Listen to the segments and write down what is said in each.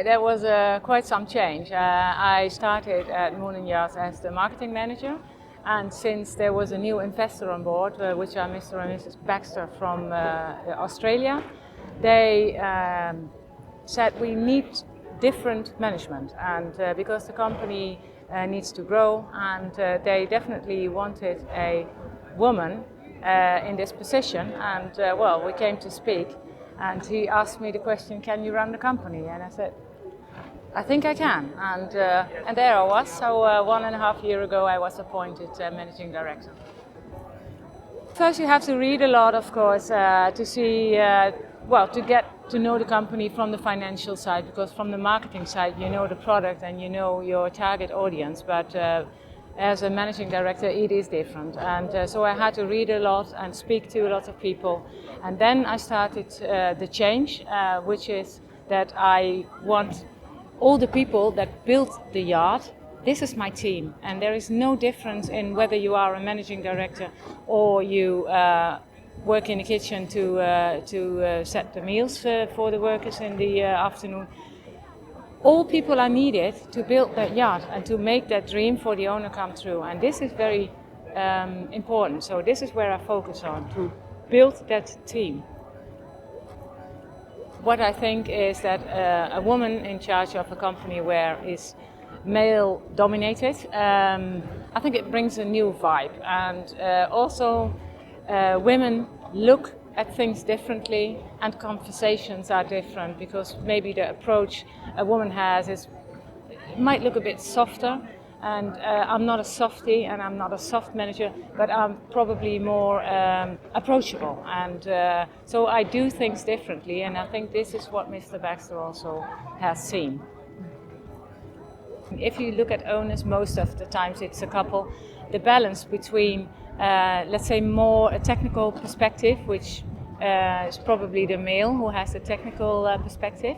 There was quite some change. I started at Moonen Yachts as the marketing manager, and since there was a new investor on board, which are Mr. and Mrs. Baxter from Australia, they said we need different management, and because the company needs to grow, and they definitely wanted a woman in this position, and well, we came to speak, and he asked me the question, can you run the company? And I said, I think I can, and there I was. So 1.5 years ago I was appointed managing director. First you have to read a lot, of course, to see, well, to get to know the company from the financial side, because from the marketing side you know the product and you know your target audience, but as a managing director it is different, and so I had to read a lot and speak to a lot of people, and then I started the change, which is that I want all the people that built the yacht. This is my team, and there is no difference in whether you are a managing director or you work in the kitchen to set the meals for the workers in the afternoon. All people are needed to build that yacht and to make that dream for the owner come true, and this is very important. So this is where I focus on, to build that team. What I think is that a woman in charge of a company where is male dominated, I think it brings a new vibe, and also women look at things differently and conversations are different, because maybe the approach a woman has might look a bit softer, and I'm not a softie and I'm not a soft manager, but I'm probably more approachable, and so I do things differently, and I think this is what Mr. Baxter also has seen. If you look at owners, most of the times it's a couple. The balance between, let's say, more a technical perspective, which is probably the male who has the technical perspective,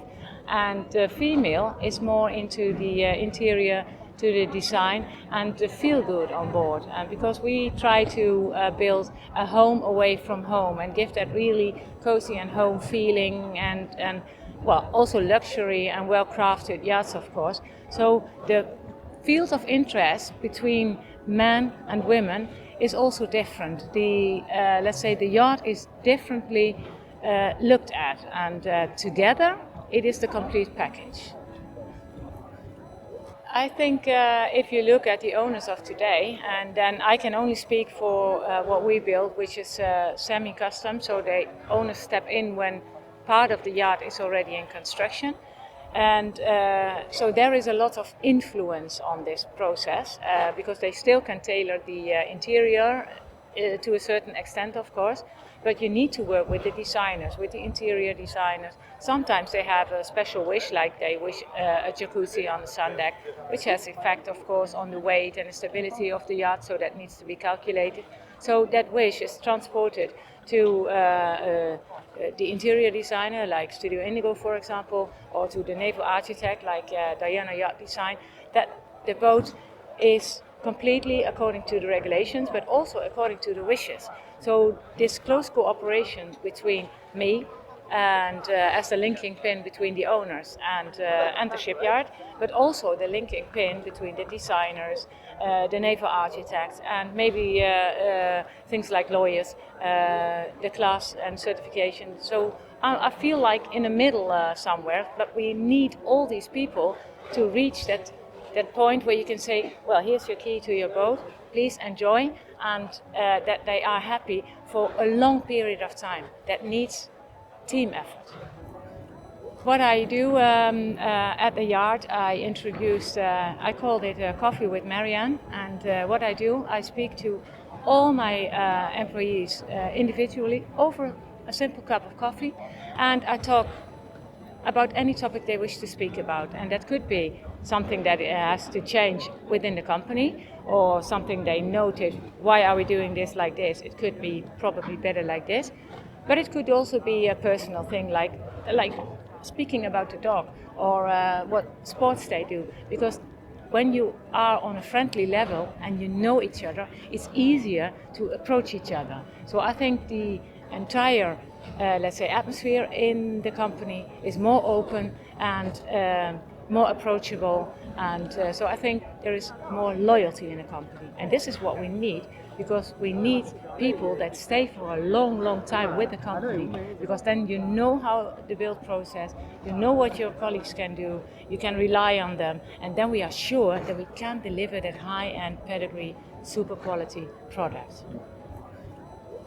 and the female is more into the interior, to the design and the feel good on board, and because we try to build a home away from home and give that really cozy and home feeling, and well, also luxury and well crafted yachts, of course. So the field of interest between men and women is also different. The let's say the yacht is differently looked at, and together it is the complete package. I think if you look at the owners of today, and then I can only speak for what we build, which is semi-custom, so the owners step in when part of the yacht is already in construction, and so there is a lot of influence on this process, because they still can tailor the interior to a certain extent, of course, but you need to work with the designers, with the interior designers. Sometimes they have a special wish, like they wish a jacuzzi on the sun deck, which has effect, of course, on the weight and the stability of the yacht, so that needs to be calculated. So that wish is transported to the interior designer, like Studio Indigo, for example, or to the naval architect, like Diana Yacht Design, that the boat is completely according to the regulations, but also according to the wishes. So this close cooperation between me and as the linking pin between the owners and the shipyard, but also the linking pin between the designers, the naval architects, and maybe things like lawyers, the class and certification. So I feel like in the middle somewhere, but we need all these people to reach that point where you can say, well, here's your key to your boat, please enjoy, and that they are happy for a long period of time. That needs team effort. What I do at the yard, I introduced, I called it Coffee with Marianne, and what I do, I speak to all my employees individually over a simple cup of coffee, and I talk about any topic they wish to speak about, and that could be something that has to change within the company, or something they noted, why are we doing this like this? It could be probably better like this, but it could also be a personal thing, like speaking about the dog, or what sports they do, because when you are on a friendly level and you know each other, it's easier to approach each other. So I think the entire let's say, atmosphere in the company, is more open and more approachable, and so I think there is more loyalty in the company, and this is what we need, because we need people that stay for a long, long time with the company, because then you know how the build process, you know what your colleagues can do, you can rely on them, and then we are sure that we can deliver that high-end pedigree, super quality product.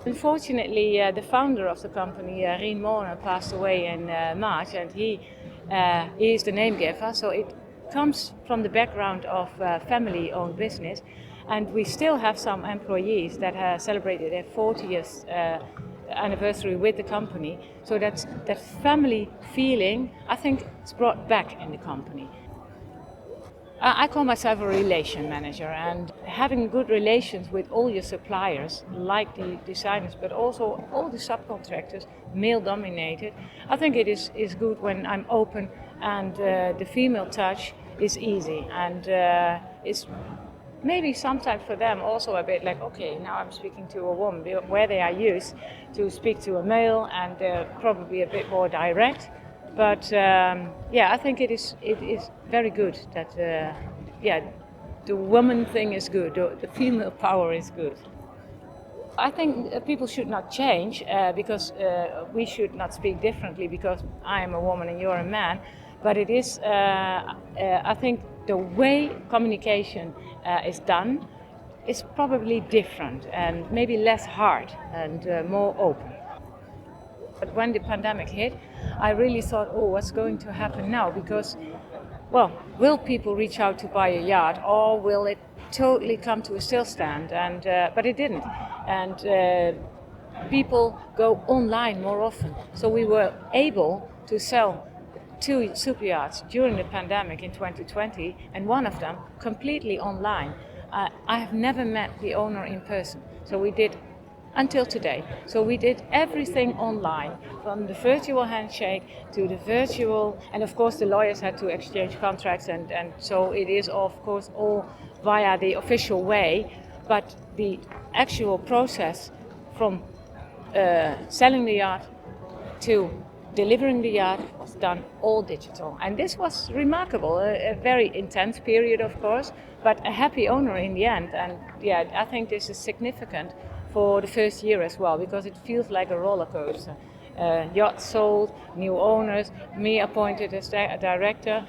Unfortunately, the founder of the company, Rien Moonen, passed away in March, and he is the name giver, so it comes from the background of family-owned business, and we still have some employees that have celebrated their 40th anniversary with the company, so that family feeling, I think, is brought back in the company. I call myself a relation manager, and having good relations with all your suppliers, like the designers, but also all the subcontractors, male dominated, I think it is good when I'm open, and the female touch is easy, and it's maybe sometimes for them also a bit like, okay, now I'm speaking to a woman, where they are used to speak to a male, and they're probably a bit more direct. But yeah, I think it is very good that the woman thing is good, the female power is good. I think people should not change because we should not speak differently because I am a woman and you're a man. But it is, I think, the way communication is done is probably different and maybe less hard and more open. But when the pandemic hit, I really thought, oh, what's going to happen now? Because, well, will people reach out to buy a yacht, or will it totally come to a standstill? And but it didn't. And people go online more often. So we were able to sell 2 super yachts during the pandemic in 2020, and one of them completely online. I have never met the owner in person, so we did. Until today. So we did everything online, from the virtual handshake to the virtual, and of course the lawyers had to exchange contracts, and so it is of course all via the official way, but the actual process from selling the yacht to delivering the yacht was done all digital. And this was remarkable, a very intense period of course, but a happy owner in the end. And yeah, I think this is significant for the first year as well, because it feels like a roller coaster. Yacht sold, new owners, me appointed as director,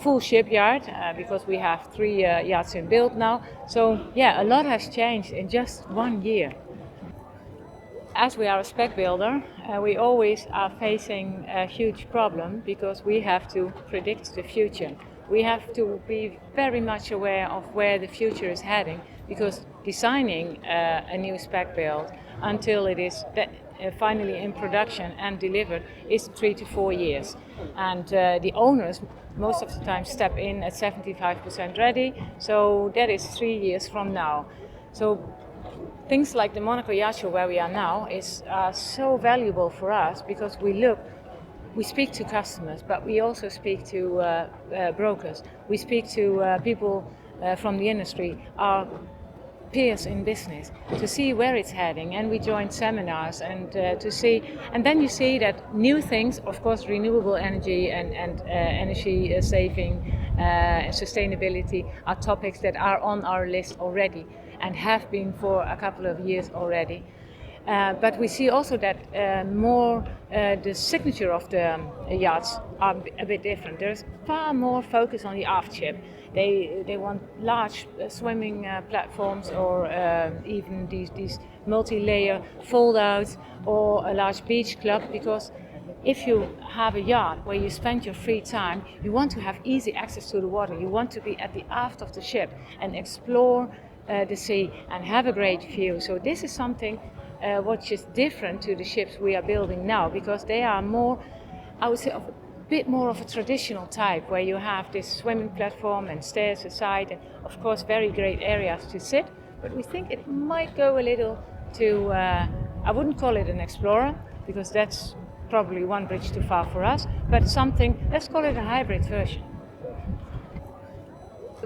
full shipyard, because we have 3 yachts in build now. So yeah, a lot has changed in just 1 year. As we are a spec builder, we always are facing a huge problem because we have to predict the future. We have to be very much aware of where the future is heading, because designing a new spec build until it is finally in production and delivered is 3 to 4 years. And the owners most of the time step in at 75% ready, so that is 3 years from now. So things like the Monaco Yacht Show, where we are now, is so valuable for us, because we speak to customers, but we also speak to brokers. We speak to people from the industry, our peers in business, to see where it's heading, and we join seminars and to see, and then you see that new things, of course, renewable energy and energy saving and sustainability are topics that are on our list already and have been for a couple of years already. But we see also that the signature of the yachts are a bit different. There's far more focus on the aft ship. They want large swimming platforms, or even these multi-layer fold-outs, or a large beach club, because if you have a yacht where you spend your free time, you want to have easy access to the water. You want to be at the aft of the ship and explore the sea and have a great view. So this is something which is different to the ships we are building now, because they are more, I would say, of a bit more of a traditional type, where you have this swimming platform and stairs aside, and of course very great areas to sit. But we think it might go a little to, I wouldn't call it an explorer, because that's probably one bridge too far for us, but something, let's call it a hybrid version.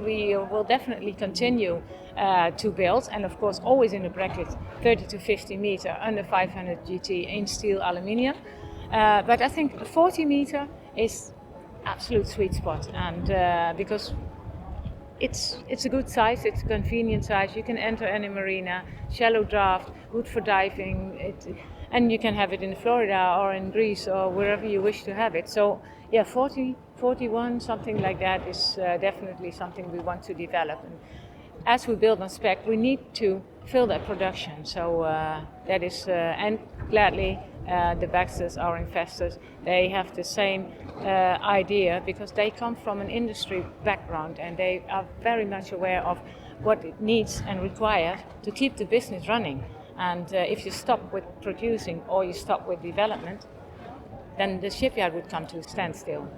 We will definitely continue to build, and of course always in the bracket 30 to 50 meter under 500 GT in steel aluminium. But I think 40 meter is absolute sweet spot, and because it's a good size, it's a convenient size. You can enter any marina, shallow draft, good for diving, and you can have it in Florida or in Greece or wherever you wish to have it. So yeah, 40, 41, something like that is definitely something we want to develop. And as we build on spec, we need to fill that production. So that is, and gladly the Baxters, our investors, they have the same idea, because they come from an industry background and they are very much aware of what it needs and requires to keep the business running. And if you stop with producing or you stop with development, then the shipyard would come to a standstill.